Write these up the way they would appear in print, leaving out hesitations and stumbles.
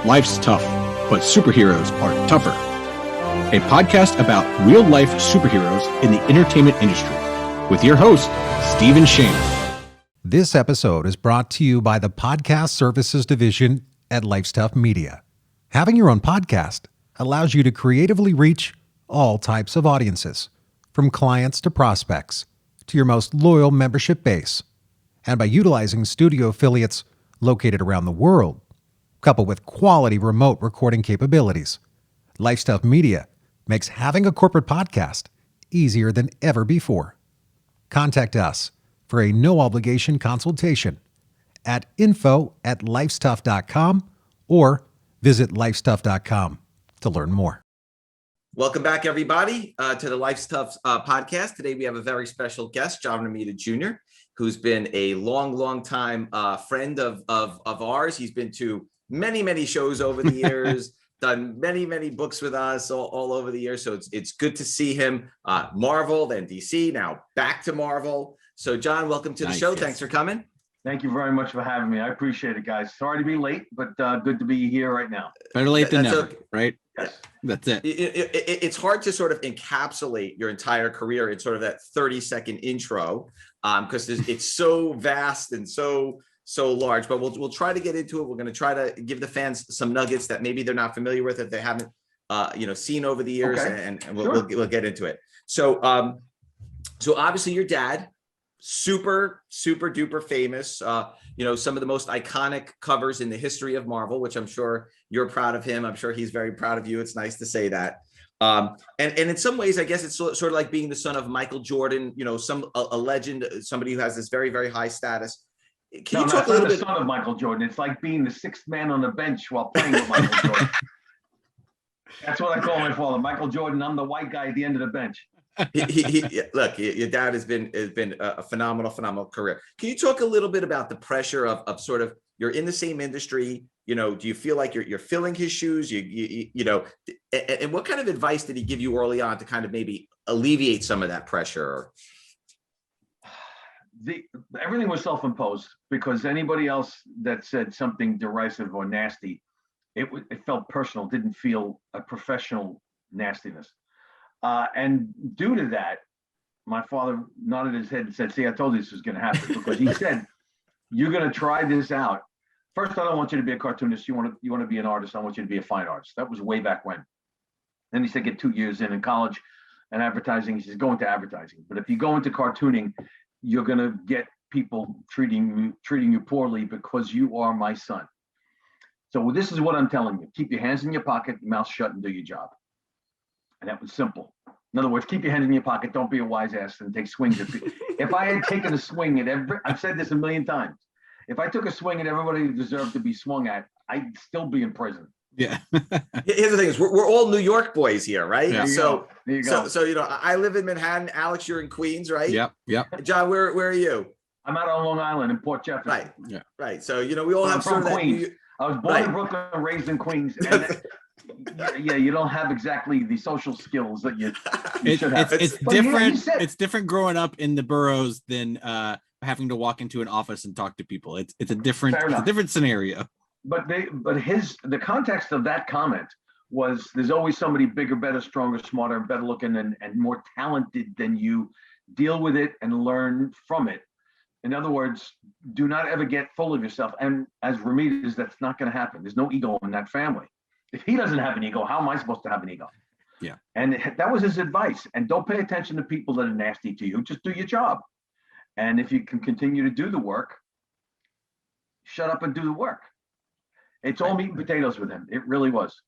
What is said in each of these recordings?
Life's Tough, but Superheroes Are Tougher. A podcast about real-life superheroes in the entertainment industry with your host, Stephen Shamus. This episode is brought to you by the Podcast Services Division at Life's Tough Media. Having your own podcast allows you to creatively reach all types of audiences, from clients to prospects, to your most loyal membership base. And by utilizing studio affiliates located around the world, coupled with quality remote recording capabilities, Life's Tough Media makes having a corporate podcast easier than ever before. Contact us for a no-obligation consultation at info@lifestuff.com or visit lifestuff.com to learn more. Welcome back, everybody, to the Life's Tough podcast. Today, we have a very special guest, John Romita Jr., who's been a long time friend of ours. He's been to many shows over the years, done many books with us all over the years. So it's good to see him. Marvel, then DC, now back to Marvel. So John, welcome to the show. Yes. Thanks for coming. Thank you very much for having me. I appreciate it, guys. Sorry to be late, but good to be here right now. Better late than never, right? Yes. That's it. It's hard to sort of encapsulate your entire career in sort of that 30-second intro because it's so vast and so large, but we'll try to get into it. We're going to try to give the fans some nuggets that maybe they're not familiar with, that they haven't seen over the years. Okay. And we'll get into it. So obviously your dad, super duper famous, some of the most iconic covers in the history of Marvel, which I'm sure you're proud of him. I'm sure he's very proud of you. It's nice to say that. And in some ways, I guess it's sort of like being the son of Michael Jordan, a legend, somebody who has this very high status. Can you talk a little bit? The son of Michael Jordan. It's like being the sixth man on the bench while playing with Michael Jordan. That's what I call my father, Michael Jordan. I'm the white guy at the end of the bench. Look, your dad has been a phenomenal career. Can you talk a little bit about the pressure of sort of, you're in the same industry, do you feel like you're filling his shoes, and what kind of advice did he give you early on to kind of maybe alleviate some of that pressure? Everything was self-imposed, because anybody else that said something derisive or nasty, it felt personal, didn't feel a professional nastiness. And due to that, my father nodded his head and said, "See, I told you this was going to happen," because he said, "You're going to try this out. First, I don't want you to be a cartoonist. You want to be an artist. I want you to be a fine artist." That was way back when. Then he said, "Get 2 years in college and advertising." He says, "Go into advertising. But if you go into cartooning, you're going to get people treating you poorly because you are my son. So this is what I'm telling you. Keep your hands in your pocket, your mouth shut, and do your job." And that was simple. In other words, keep your hands in your pocket. Don't be a wise ass and take swings at people. If I had taken a swing at I've said this a million times. If I took a swing at everybody who deserved to be swung at, I'd still be in prison. Yeah. Here's the thing: is we're all New York boys here, right? Yeah. So there you go. So I live in Manhattan. Alex, you're in Queens, right? Yep. John, where are you? I'm out on Long Island in Port Jefferson. Right. Yeah. Right. So we all have sort of Queens. I was born in Brooklyn, raised in Queens. And you don't have exactly the social skills that you should have. It's different. It's different growing up in the boroughs than having to walk into an office and talk to people. It's a different scenario. But the context of that comment was, there's always somebody bigger, better, stronger, smarter, better looking, and more talented than you. Deal with it and learn from it. In other words, do not ever get full of yourself. And as Romita's, that's not going to happen. There's no ego in that family. If he doesn't have an ego, how am I supposed to have an ego? Yeah. And that was his advice. And don't pay attention to people that are nasty to you. Just do your job. And if you can continue to do the work, shut up and do the work. It's all meat and potatoes with him. It really was.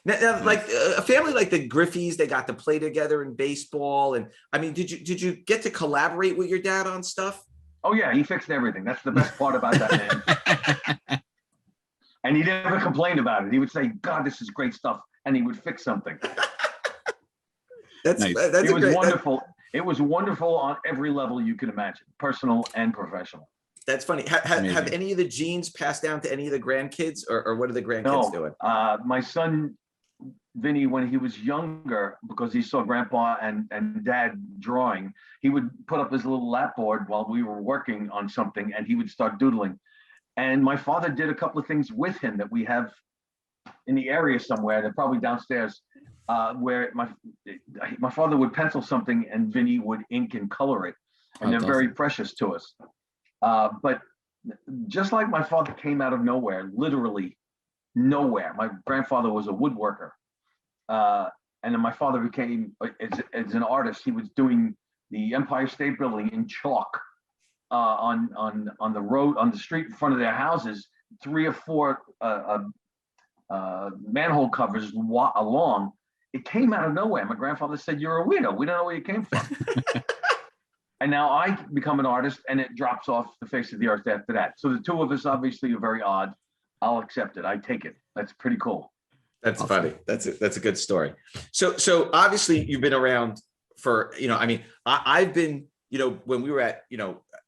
Now, like a family like the Griffeys, they got to play together in baseball. And I mean, did you get to collaborate with your dad on stuff? Oh yeah, he fixed everything. That's the best part about that man. And he never complained about it. He would say, "God, this is great stuff," and he would fix something. That's it was wonderful. It was wonderful on every level you could imagine, personal and professional. That's funny. Have any of the genes passed down to any of the grandkids, or what are the grandkids doing? My son Vinny, when he was younger, because he saw grandpa and dad drawing, he would put up his little lap board while we were working on something and he would start doodling. And my father did a couple of things with him that we have in the area somewhere. They're probably downstairs, where my father would pencil something and Vinny would ink and color it, and they're very precious to us. But just like my father came out of nowhere, literally nowhere. My grandfather was a woodworker, and then my father became as an artist. He was doing the Empire State Building in chalk on the road, on the street in front of their houses, 3 or 4 manhole covers along. It came out of nowhere. My grandfather said, "You're a weirdo. We don't know where you came from." And now I become an artist, and it drops off the face of the earth after that. So the two of us obviously are very odd. I'll accept it. I take it. That's pretty cool. That's funny. That's a good story. So obviously you've been around for, I mean, I've been, when we were at,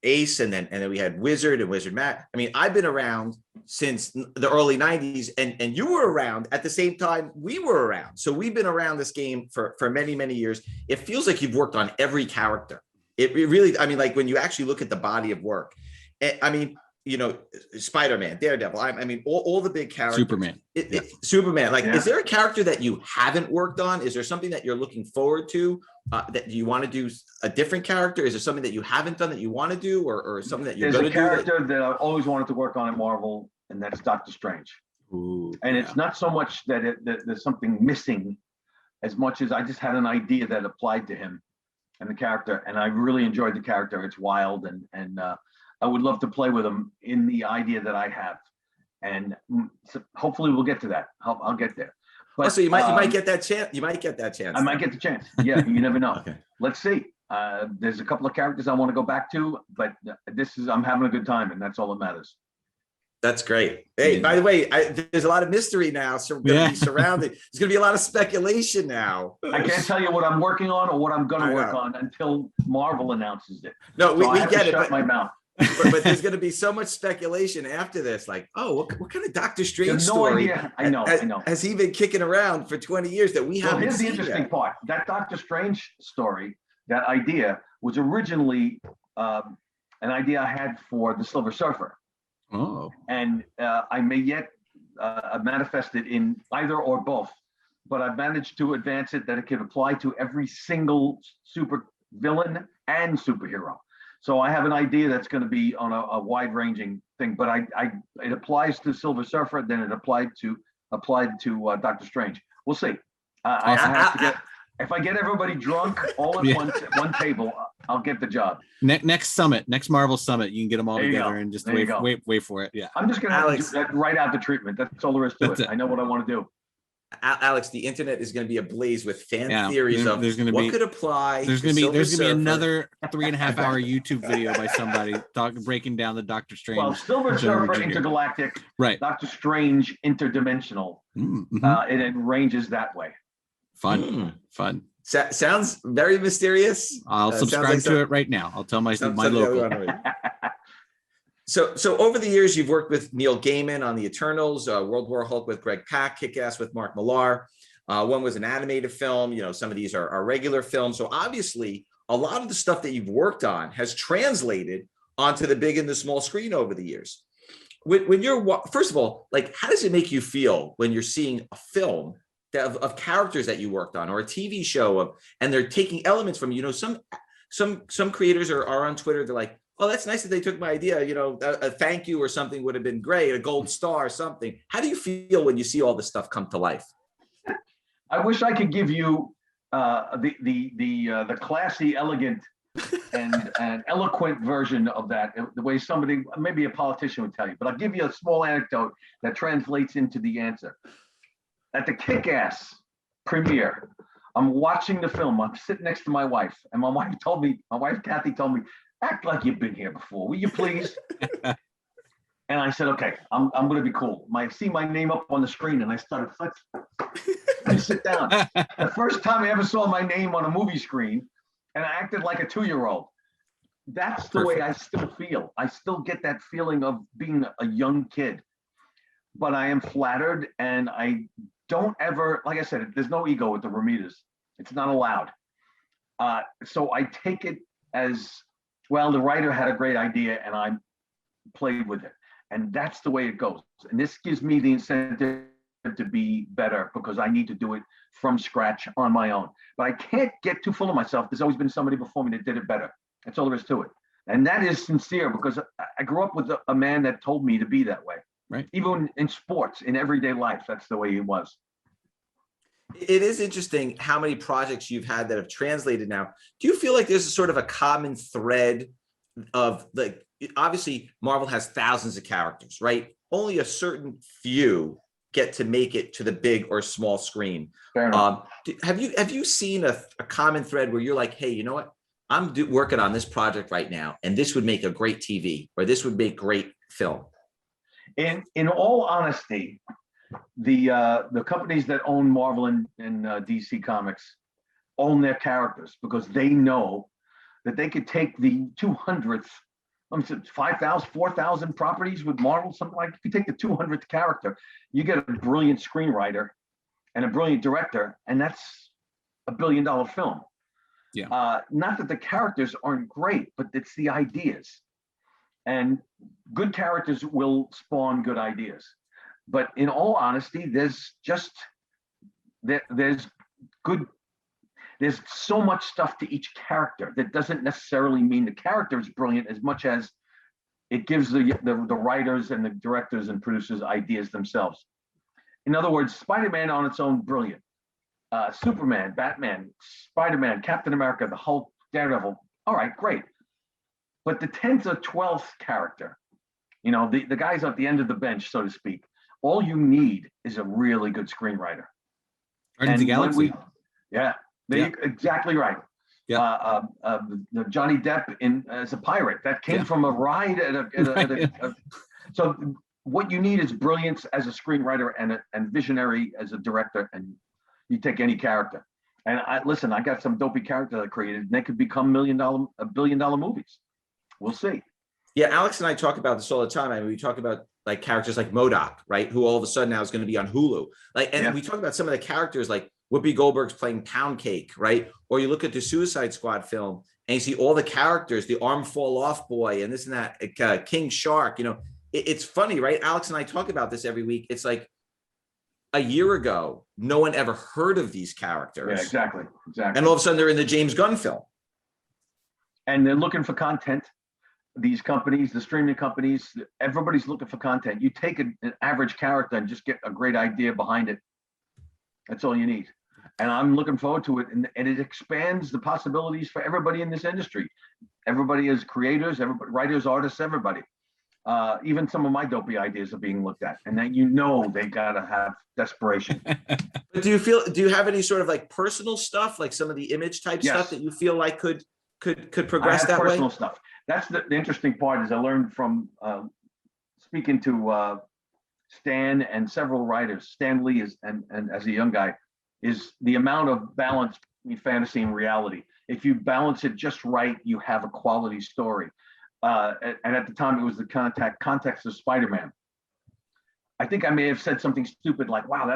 Ace, and then we had Wizard and Wizard Matt. I mean, I've been around since the early 90s, and you were around at the same time we were around. So we've been around this game for many, many years. It feels like you've worked on every character. It really, I mean, like when you actually look at the body of work, I mean, Spider-Man, Daredevil, I mean, all the big characters. Superman. Superman. Like, is there a character that you haven't worked on? Is there something that you're looking forward to, that you want to do a different character? Is there something that you haven't done that you want to do, or something that you're going to do? There's a character that I've always wanted to work on at Marvel, and that's Doctor Strange. Ooh, and it's not so much that there's something missing, as much as I just had an idea that applied to him and the character, and I really enjoyed the character. It's wild, and I would love to play with him in the idea that I have, and so hopefully we'll get to that. I'll get there. But so you might get that chance. You might get that chance. I might get the chance. Yeah, you never know. Okay. Let's see. There's a couple of characters I want to go back to, but I'm having a good time, and that's all that matters. That's great. Hey, by the way, there's a lot of mystery now, so we're going to be surrounded. There's going to be a lot of speculation now. I can't tell you what I'm working on or what I'm going to work on until Marvel announces it. No, we get it. Shut my mouth. but there's going to be so much speculation after this. Like, what kind of Doctor Strange story? Idea. I know. Has he been kicking around for 20 years that we haven't here's seen the interesting yet? part. That Doctor Strange story, that idea, was originally an idea I had for the Silver Surfer. Oh. And I may yet manifest it in either or both, but I've managed to advance it that it can apply to every single super villain and superhero. So I have an idea that's going to be on a wide-ranging thing, but it applies to Silver Surfer, then it applied to Doctor Strange. We'll see. I have to get. If I get everybody drunk all at once at one table, I'll get the job. Next Marvel Summit, you can get them all together and just wait for it. Yeah. I'm just going to write out the treatment. That's all there is to it. I know what I want to do. Alex, the internet is going to theories with fan theories of what could apply. There's going to be another 3.5 hour YouTube video by somebody breaking down the Doctor Strange. Well, Silver Surfer intergalactic, right? Doctor Strange interdimensional. It ranges that way. Fun. Sounds very mysterious. I'll subscribe to it right now. I'll tell my local. So over the years, you've worked with Neil Gaiman on the Eternals, World War Hulk with Greg Pak, Kick-Ass with Mark Millar. One was an animated film. Some of these are regular films. So obviously, a lot of the stuff that you've worked on has translated onto the big and the small screen over the years. When you're, first of all, like, how does it make you feel when you're seeing a film of characters that you worked on, or a TV show and they're taking elements from, some creators are on Twitter. They're like, oh, that's nice that they took my idea. A thank you or something would have been great. A gold star or something. How do you feel when you see all this stuff come to life? I wish I could give you the classy, elegant, and eloquent version of that, the way somebody, maybe a politician, would tell you. But I'll give you a small anecdote that translates into the answer. At the Kick-Ass premiere, I'm watching the film. I'm sitting next to my wife, and my wife Kathy told me, act like you've been here before, will you please? And I said, okay, I'm going to be cool. I see my name up on the screen, and I started I sit down. The first time I ever saw my name on a movie screen, and I acted like a 2-year-old. That's the way I still feel. I still get that feeling of being a young kid. But I am flattered, and I don't ever, like I said, there's no ego with the Romitas. It's not allowed. So I take it as, well, the writer had a great idea, and I played with it. And that's the way it goes. And this gives me the incentive to be better because I need to do it from scratch on my own. But I can't get too full of myself. There's always been somebody before me that did it better. That's all there is to it. And that is sincere because I grew up with a man that told me to be that way. Right. Even in sports, in everyday life, that's the way he was. It is interesting how many projects you've had that have translated now. Do you feel like there's a sort of a common thread of, like, obviously Marvel has thousands of characters, right? Only a certain few get to make it to the big or small screen. Fair enough. Have you seen a common thread where you're like, hey, you know what? I'm working on this project right now, and this would make a great TV, or this would make great film? In all honesty, the companies that own Marvel and DC Comics own their characters because they know that they could take the 200th, 5,000, 4,000 properties with Marvel, something like, you could take the 200th character, you get a brilliant screenwriter and a brilliant director, and that's $1 billion film. Yeah. Not that the characters aren't great, but it's the ideas. And good characters will spawn good ideas. But in all honesty, there's so much stuff to each character that doesn't necessarily mean the character is brilliant as much as it gives the writers and the directors and producers ideas themselves. In other words, Spider-Man on its own, brilliant. Superman, Batman, Spider-Man, Captain America, the Hulk, Daredevil, all right, great. But the 10th or 12th character, the guys at the end of the bench, so to speak, all you need is a really good screenwriter. Guardians of the Galaxy. Exactly right. Yeah. The Johnny Depp as a pirate, that came from a ride so what you need is brilliance as a screenwriter and visionary as a director, and you take any character. And I got some dopey characters I created, and they could become $1 billion movies. We'll see. Yeah, Alex and I talk about this all the time. I mean, we talk about like characters like MODOK, right? Who all of a sudden now is going to be on Hulu. We talk about some of the characters like Whoopi Goldberg's playing Pound Cake, right? Or you look at the Suicide Squad film and you see all the characters, the arm fall off boy and this and that, King Shark. It's funny, right? Alex and I talk about this every week. It's like a year ago, no one ever heard of these characters. Yeah, exactly. And all of a sudden they're in the James Gunn film. And they're looking for content. These companies, the streaming companies, everybody's looking for content. You take an average character and just get a great idea behind it. That's all you need. And I'm looking forward to it. And it expands the possibilities for everybody in this industry. Everybody is creators, everybody, writers, artists, everybody. Even some of my dopey ideas are being looked at. And then they got to have desperation. But do you have any sort of like personal stuff, like some of the image type stuff that you feel like could progress that way? Personal stuff. That's the interesting part is I learned from speaking to Stan and several writers. Stan Lee and as a young guy is the amount of balance between fantasy and reality. If you balance it just right, you have a quality story. And at the time, it was the context of SpiderMan. I think I may have said something stupid like, "Wow,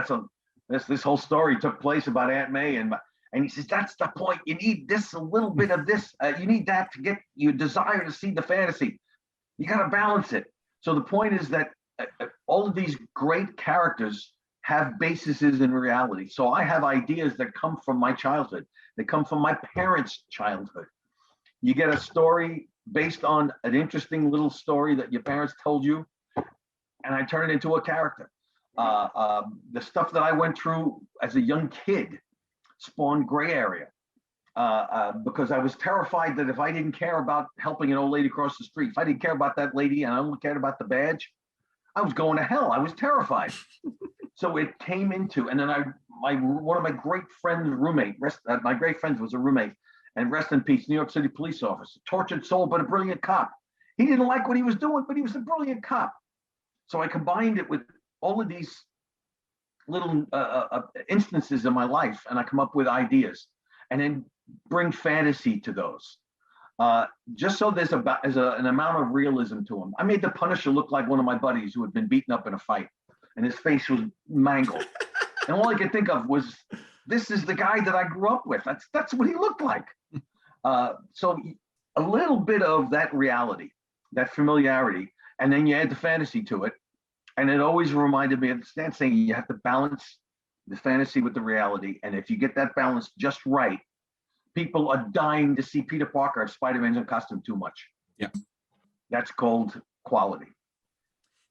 this whole story took place about Aunt May," and he says that's the point. You need this, a little bit of this. You need that to get your desire to see the fantasy. You got to balance it. So the point is that all of these great characters have bases in reality. So I have ideas that come from my childhood. They come from my parents' childhood. You get a story based on an interesting little story that your parents told you, and I turn it into a character. The stuff that I went through as a young kid spawned gray area because I was terrified that if I didn't care about helping an old lady across the street, if I didn't care about that lady and I only cared about the badge, I was going to hell. I was terrified. So it came into, and then one of my great friends' my great friends was a roommate, and rest in peace, New York City police officer, tortured soul, but a brilliant cop. He didn't like what he was doing, but he was a brilliant cop. So I combined it with all of these little instances in my life, and I come up with ideas, and then bring fantasy to those. Just so there's an amount of realism to them. I made the Punisher look like one of my buddies who had been beaten up in a fight, and his face was mangled. And all I could think of was, this is the guy that I grew up with. That's what he looked like. So a little bit of that reality, that familiarity, and then you add the fantasy to it, And it always reminded me of Stan saying you have to balance the fantasy with the reality. And if you get that balance just right, people are dying to see Peter Parker if Spider-Man's in costume too much. Yeah. That's called quality.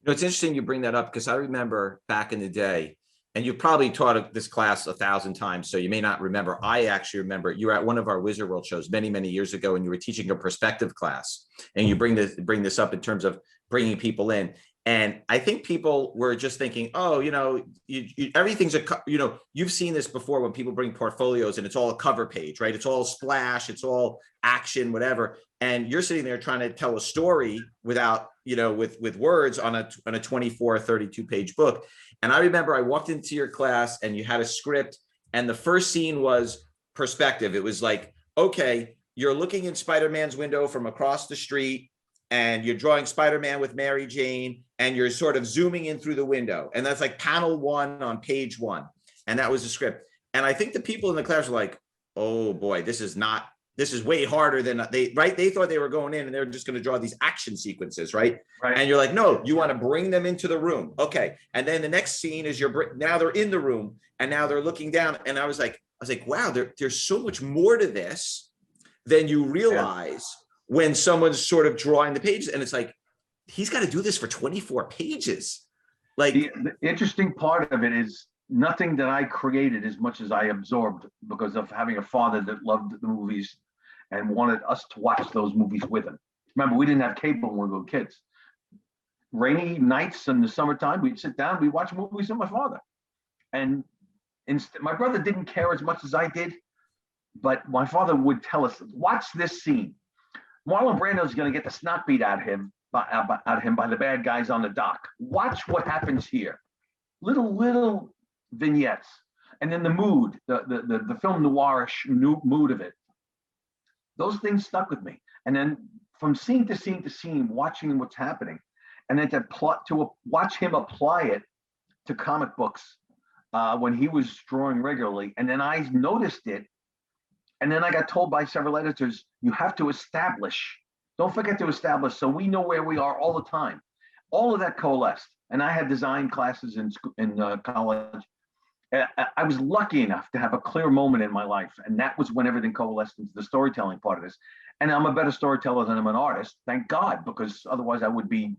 It's interesting you bring that up because I remember back in the day, and you've probably taught this class 1,000 times, so you may not remember. I actually remember you were at one of our Wizard World shows many, many years ago, and you were teaching a perspective class, and you bring this up in terms of bringing people in. And I think people were just thinking, oh, everything's you've seen this before when people bring portfolios and it's all a cover page, right? It's all splash, it's all action, whatever. And you're sitting there trying to tell a story without, with words on a 24 or 32 page book. And I remember I walked into your class and you had a script and the first scene was perspective. It was like, okay, you're looking in Spider-Man's window from across the street and you're drawing Spider-Man with Mary Jane and you're sort of zooming in through the window. And that's like panel 1 on page 1. And that was the script. And I think the people in the class were like, oh boy, this is way harder than they thought they were going in and they were just going to draw these action sequences, right? And you're like, no, you want to bring them into the room. Okay. And then the next scene is now they're in the room and now they're looking down. And I was like, wow, there's so much more to this than you realize when someone's sort of drawing the pages. And it's like, he's got to do this for 24 pages. Like the interesting part of it is nothing that I created as much as I absorbed because of having a father that loved the movies and wanted us to watch those movies with him. Remember, we didn't have cable when we were kids. Rainy nights in the summertime, we'd sit down, we'd watch movies with my father. And my brother didn't care as much as I did, but my father would tell us, watch this scene. Marlon Brando's going to get the snot beat out of him by the bad guys on the dock. Watch what happens here. Little vignettes. And then the mood, the film noirish mood of it. Those things stuck with me. And then from scene to scene to scene, watching what's happening. And then to watch him apply it to comic books when he was drawing regularly. And then I noticed it. And then I got told by several editors, you have to establish. Don't forget to establish so we know where we are all the time. All of that coalesced. And I had design classes in college. I was lucky enough to have a clear moment in my life. And that was when everything coalesced into the storytelling part of this. And I'm a better storyteller than I'm an artist. Thank God, because otherwise I would be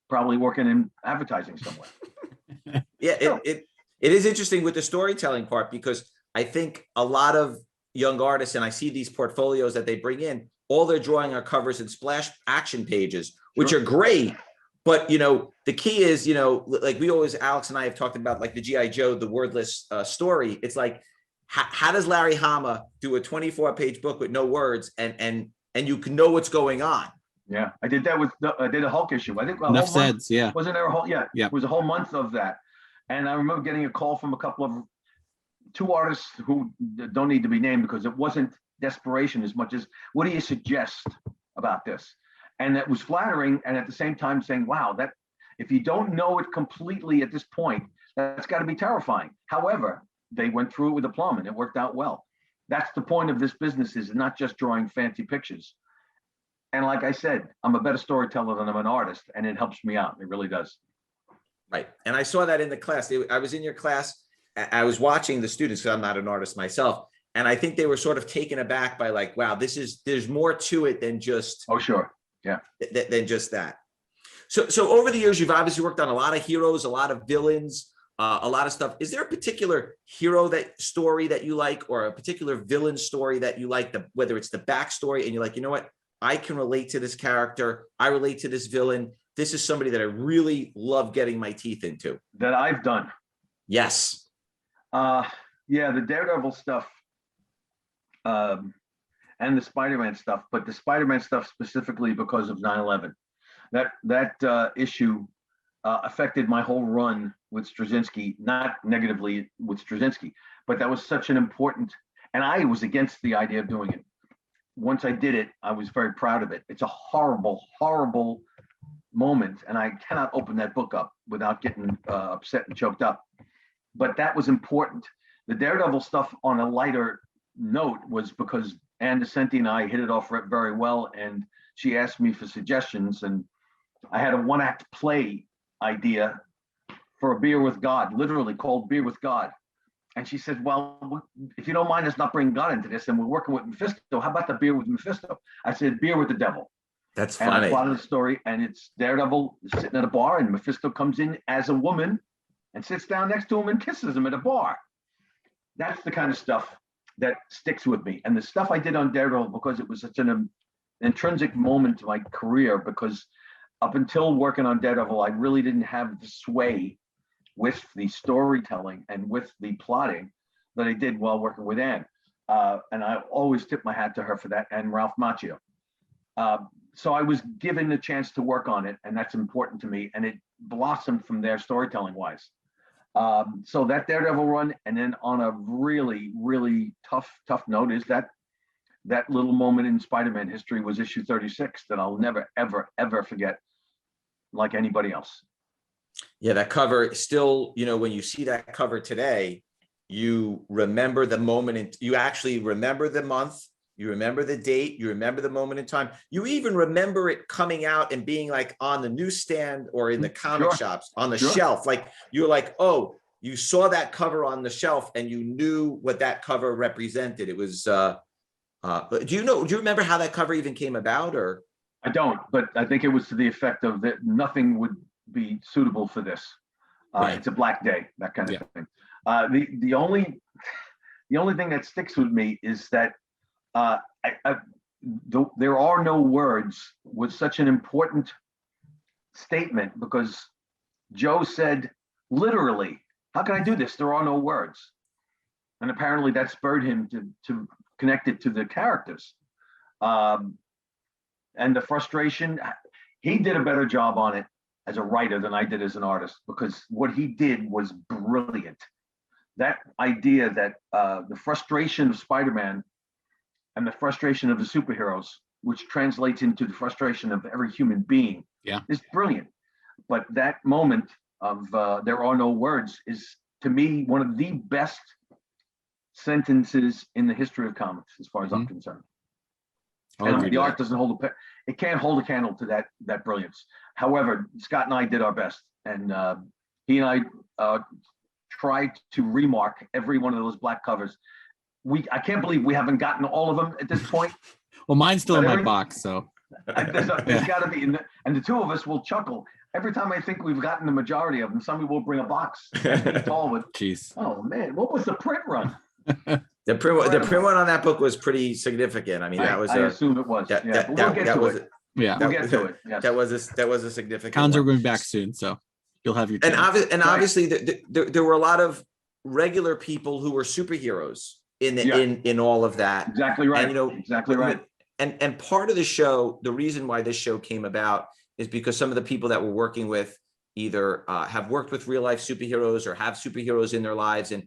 probably working in advertising somewhere. It is interesting with the storytelling part, because I think a lot of young artists, and I see these portfolios that they bring in, all they're drawing are covers and splash action pages, which are great. But, the key is, like we always, Alex and I have talked about, like the G.I. Joe, the wordless story. It's like, how does Larry Hama do a 24-page book with no words and you can know what's going on? Yeah, I did that I did a Hulk issue. I think enough said, yeah. Wasn't there a whole, yeah. It was a whole month of that. And I remember getting a call from two artists who don't need to be named because it wasn't desperation as much as, what do you suggest about this? And it was flattering, and at the same time saying, wow, that if you don't know it completely at this point, that's got to be terrifying. However, they went through it with aplomb and it worked out well. That's the point of this business, is not just drawing fancy pictures. And like I said, I'm a better storyteller than I'm an artist, and it helps me out. It really does. Right. And I saw that in the class. I was in your class. I was watching the students, because I'm not an artist myself. And I think they were sort of taken aback by, like, wow, there's more to it than just. Oh, sure. Yeah. Than just that. So over the years, you've obviously worked on a lot of heroes, a lot of villains, a lot of stuff. Is there a particular hero story that you like, or a particular villain story that you like, whether it's the backstory and you're like, you know what, I can relate to this character. I relate to this villain. This is somebody that I really love getting my teeth into. That I've done. Yes. Yeah, the Daredevil stuff. And the Spider-Man stuff, but the Spider-Man stuff specifically because of 9/11. That issue affected my whole run with Straczynski, not negatively with Straczynski, but that was such an important, and I was against the idea of doing it. Once I did it, I was very proud of it. It's a horrible, horrible moment, and I cannot open that book up without getting upset and choked up. But that was important. The Daredevil stuff on a lighter note was because Ann Decenti and I hit it off very well, and she asked me for suggestions, and I had a one-act play idea for a beer with God, literally called Beer with God. And she said, well, if you don't mind us not bringing God into this, and we're working with Mephisto, how about the beer with Mephisto? I said, beer with the devil. That's And funny. I plotted the story, and it's Daredevil sitting at a bar, and Mephisto comes in as a woman and sits down next to him and kisses him at a bar. That's the kind of stuff that sticks with me. And the stuff I did on Daredevil, because it was such an intrinsic moment to my career, because up until working on Daredevil, I really didn't have the sway with the storytelling and with the plotting that I did while working with Anne. And I always tip my hat to her for that, and Ralph Macchio. So I was given the chance to work on it, and that's important to me. And it blossomed from there storytelling wise. So that Daredevil run, and then on a really, really tough note is that little moment in Spider-Man history was issue 36 that I'll never, ever, ever forget, like anybody else. Yeah, that cover still, when you see that cover today, you remember the moment, and you actually remember the month, you remember the date, you remember the moment in time. You even remember it coming out and being like on the newsstand or in the comic shops on the shelf. Like you were like, oh, you saw that cover on the shelf and you knew what that cover represented. It was, but do you remember how that cover even came about? Or I don't, but I think it was to the effect of that nothing would be suitable for this. Right. It's a black day, that kind of thing. The only thing that sticks with me is that there are no words was such an important statement, because Joe said, literally, how can I do this? There are no words. And apparently that spurred him to connect it to the characters. And the frustration, he did a better job on it as a writer than I did as an artist, because what he did was brilliant. That idea that the frustration of Spider-Man and the frustration of the superheroes, which translates into the frustration of every human being, is brilliant. But that moment of there are no words is, to me, one of the best sentences in the history of comics, as far as I'm concerned. And the art doesn't hold it can't hold a candle to that brilliance. However, Scott and I did our best, and he and I tried to remark every one of those black covers. I can't believe we haven't gotten all of them at this point. Well, mine's still in my box, so there's got to be, and the two of us will chuckle every time I think we've gotten the majority of them. Somebody will bring a box tall with, jeez, oh man, what was the print run? The print one on that book was pretty significant. I mean, I assume it was. We'll get to it. That was a significant. Cons are going back soon, so you'll have your chance. And obviously, there were a lot of regular people who were superheroes in all of that. Exactly right. And, exactly right. And part of the show, the reason why this show came about is because some of the people that we're working with either have worked with real life superheroes or have superheroes in their lives. And,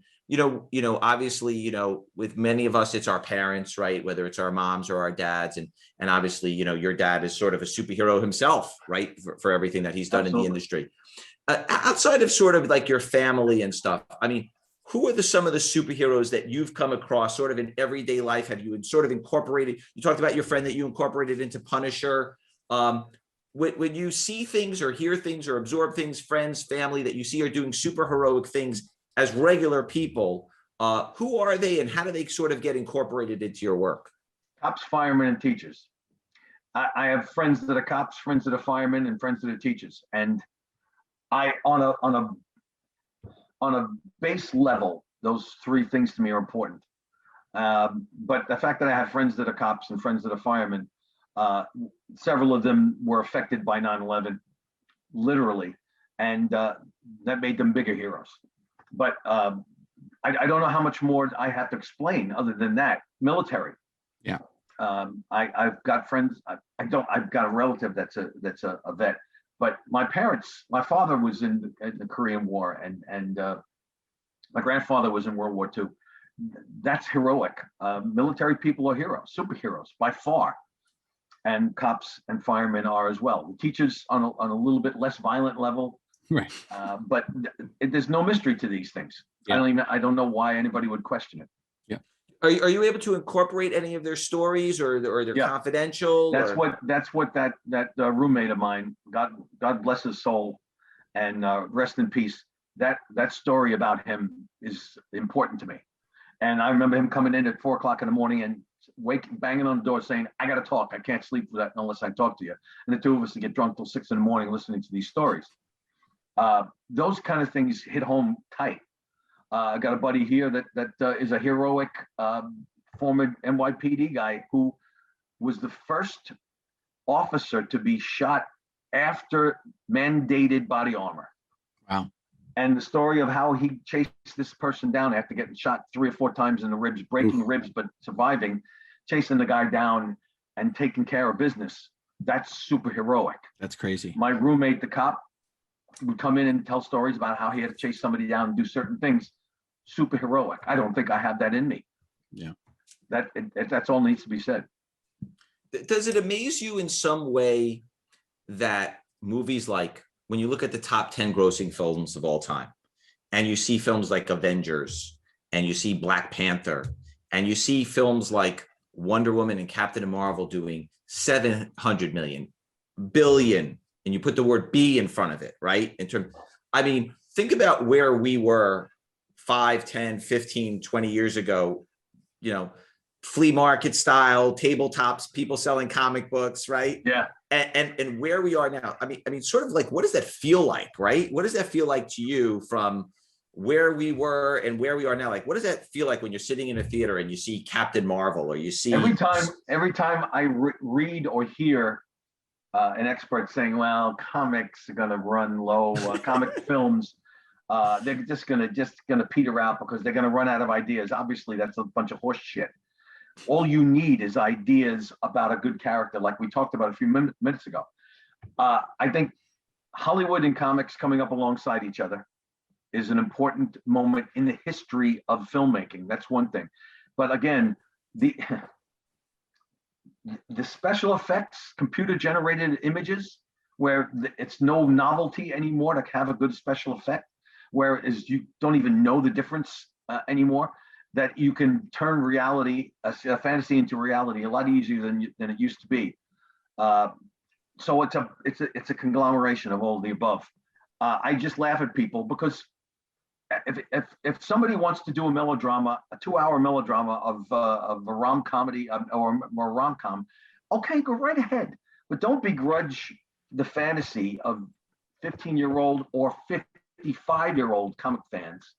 obviously, with many of us, it's our parents, right? Whether it's our moms or our dads. And obviously, your dad is sort of a superhero himself, right? For everything that he's done in the industry. Outside of sort of like your family and stuff, I mean, who are some of the superheroes that you've come across sort of in everyday life? Have you sort of incorporated? You talked about your friend that you incorporated into Punisher. When you see things or hear things or absorb things, friends, family that you see are doing super heroic things as regular people, who are they and how do they sort of get incorporated into your work? Cops, firemen, and teachers. I have friends that are cops, friends that are firemen, and friends that are teachers. And I, on a base level, those three things to me are important. But the fact that I have friends that are cops and friends that are firemen, several of them were affected by 9/11, literally, and that made them bigger heroes. But I don't know how much more I have to explain other than that. Military. Yeah. I've got friends. I've got a relative that's a vet. But my father was in the Korean War, and my grandfather was in World War II. That's heroic. Military people are heroes, superheroes by far, and cops and firemen are as well. The teachers on a little bit less violent level, right? But there's no mystery to these things. Yeah. I don't know why anybody would question it. Yeah. Are you able to incorporate any of their stories or they're confidential? That's what that roommate of mine, God bless his soul, and rest in peace. that story about him is important to me. And I remember him coming in at 4:00 in the morning and banging on the door saying, "I got to talk. I can't sleep for that unless I talk to you." And the two of us would get drunk till 6 a.m. listening to these stories. Those kind of things hit home tight. I got a buddy here that is a heroic former NYPD guy who was the first officer to be shot after mandated body armor. Wow. And the story of how he chased this person down after getting shot 3 or 4 times in the ribs, breaking ribs, but surviving, chasing the guy down and taking care of business. That's super heroic. That's crazy. My roommate, the cop, would come in and tell stories about how he had to chase somebody down and do certain things. Super heroic. I don't think I have that in me. Yeah. That's all needs to be said. Does it amaze you in some way that movies like, when you look at the top 10 grossing films of all time, and you see films like Avengers, and you see Black Panther, and you see films like Wonder Woman and Captain Marvel doing 700 million, billion, and you put the word B in front of it, right? Think about where we were 5, 10, 15, 20 years ago, flea market style, tabletops, people selling comic books, right? Yeah. And where we are now. Sort of like, what does that feel like, right? What does that feel like to you from where we were and where we are now? Like, what does that feel like when you're sitting in a theater and you see Captain Marvel, or you see every time I read or hear an expert saying, well, comics are going to run low, comic films, they're just gonna peter out because they're gonna run out of ideas. Obviously, that's a bunch of horse shit. All you need is ideas about a good character, like we talked about a few minutes ago. I think Hollywood and comics coming up alongside each other is an important moment in the history of filmmaking. That's one thing. But again, the special effects, computer generated images, where it's no novelty anymore to have a good special effect, whereas you don't even know the difference anymore, that you can turn reality, a fantasy, into reality a lot easier than it used to be. So it's a conglomeration of all the above. I just laugh at people because if somebody wants to do a melodrama, a 2-hour melodrama of a rom comedy or a rom com, okay, go right ahead, but don't begrudge the fantasy of 15-year-old or 55-year-old comic fans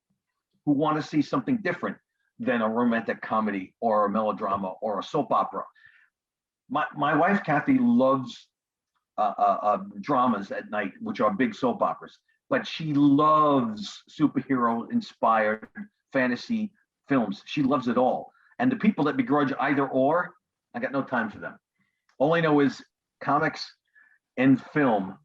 who want to see something different than a romantic comedy or a melodrama or a soap opera. My wife, Kathy, loves dramas at night, which are big soap operas, but she loves superhero-inspired fantasy films. She loves it all. And the people that begrudge either or, I got no time for them. All I know is comics and film.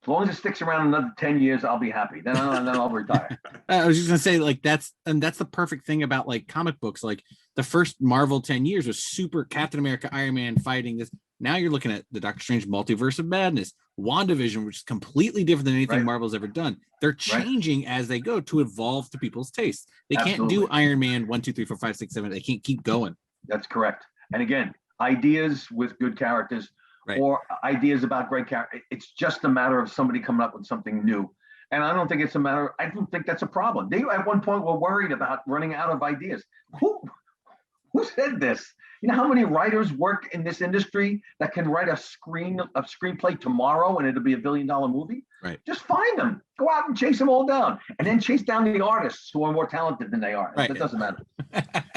As long as it sticks around another 10 years, I'll be happy. Then I'll retire. I was just gonna say, like, that's the perfect thing about like comic books. Like the first Marvel 10 years was super Captain America, Iron Man fighting this. Now you're looking at the Doctor Strange Multiverse of Madness, WandaVision, which is completely different than anything Marvel's ever done. They're changing as they go to evolve to people's tastes. They can't do Iron Man 1, 2, 3, 4, 5, 6, 7. They can't keep going. That's correct. And again, ideas with good characters. Right. Or ideas about great character. It's just a matter of somebody coming up with something new. And I don't think that's a problem. They at one point were worried about running out of ideas. Who said this? You know how many writers work in this industry that can write a screenplay tomorrow and it'll be $1 billion movie? Right. Just find them. Go out and chase them all down. And then chase down the artists who are more talented than they are. Right. That doesn't matter.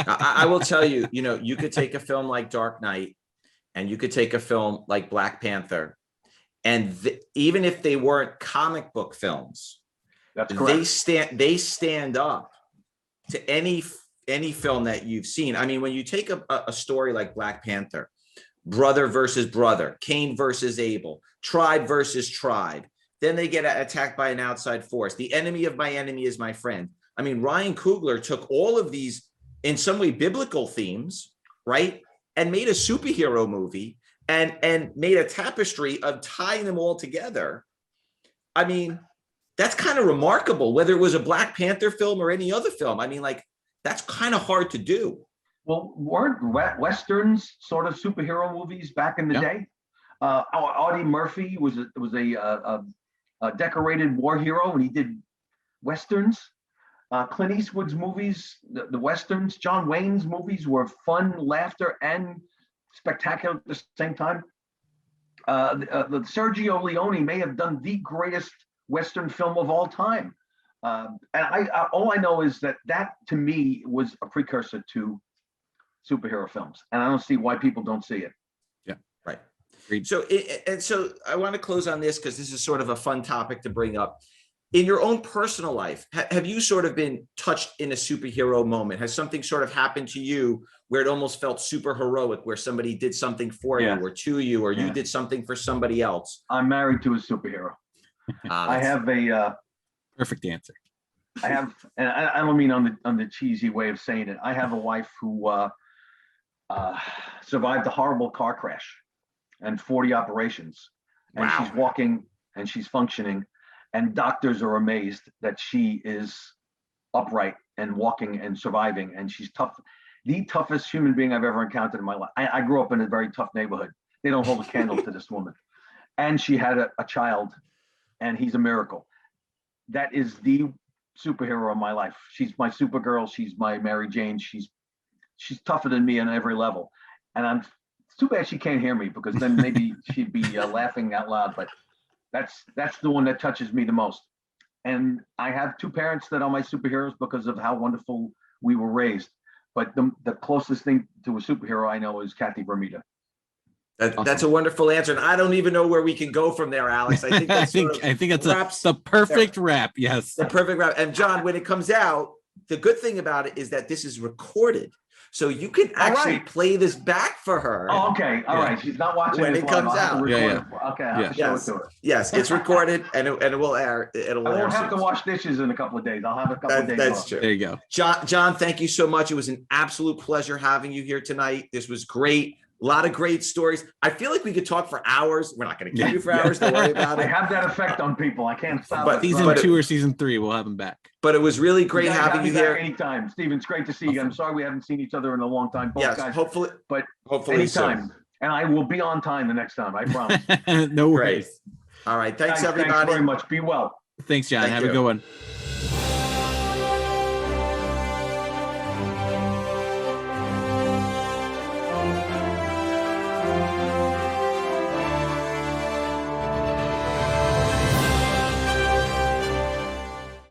I will tell you, you could take a film like Dark Knight, and you could take a film like Black Panther, and even if they weren't comic book films, that's correct. They stand up to any film that you've seen. I mean, when you take a story like Black Panther, brother versus brother, Cain versus Abel, tribe versus tribe, then they get attacked by an outside force. The enemy of my enemy is my friend. I mean, Ryan Coogler took all of these, in some way, biblical themes, right, and made a superhero movie and made a tapestry of tying them all together. I mean, that's kind of remarkable, whether it was a Black Panther film or any other film. I mean, like, that's kind of hard to do. Well, weren't Westerns sort of superhero movies back in the day? Audie Murphy was a decorated war hero, and he did Westerns. Clint Eastwood's movies, the Westerns, John Wayne's movies were fun, laughter, and spectacular at the same time. The Sergio Leone may have done the greatest Western film of all time. And all I know is that to me was a precursor to superhero films, and I don't see why people don't see it. Yeah, right. So I want to close on this because this is sort of a fun topic to bring up. In your own personal life, have you sort of been touched in a superhero moment? Has something sort of happened to you where it almost felt super heroic, where somebody did something for you or to you, or you did something for somebody else? I'm married to a superhero. I have a perfect answer. I have, and I don't mean on the cheesy way of saying it. I have a wife who survived a horrible car crash and 40 operations, and she's walking and she's functioning. And doctors are amazed that she is upright and walking and surviving. And she's tough, the toughest human being I've ever encountered in my life. I grew up in a very tough neighborhood. They don't hold a candle to this woman. And she had a child, and he's a miracle. That is the superhero of my life. She's my Supergirl. She's my Mary Jane. She's tougher than me on every level. And it's too bad she can't hear me, because then maybe she'd be laughing out loud. But that's the one that touches me the most. And I have two parents that are my superheroes because of how wonderful we were raised. But the closest thing to a superhero I know is Kathy Romita. That's a wonderful answer, and I don't even know where we can go from there, Alex. I think that's I think it's the perfect wrap. Yes, the perfect wrap. And John, when it comes out, the good thing about it is that this is recorded, so you can actually play this back for her. Oh, okay, all right. She's not watching when it comes out. Okay, I'll have to show it to her. Yes, it's recorded, and it will air. I won't have to wash dishes in a couple of days. I'll have a couple of days. That's off. true. There you go, John. Thank you so much. It was an absolute pleasure having you here tonight. This was great. A lot of great stories. I feel like we could talk for hours. We're not going to keep you for hours. Don't worry about it. I have that effect on people. I can't stop. But season 2 or season 3, we'll have them back. But it was really great having you here. Anytime, Steven. It's great to see you. I'm sorry we haven't seen each other in a long time. Both guys. Hopefully anytime. soon. And I will be on time the next time. I promise. No worries. All right. Thanks everybody. Thanks very much. Be well. Thanks, John. Thank have you. a good one.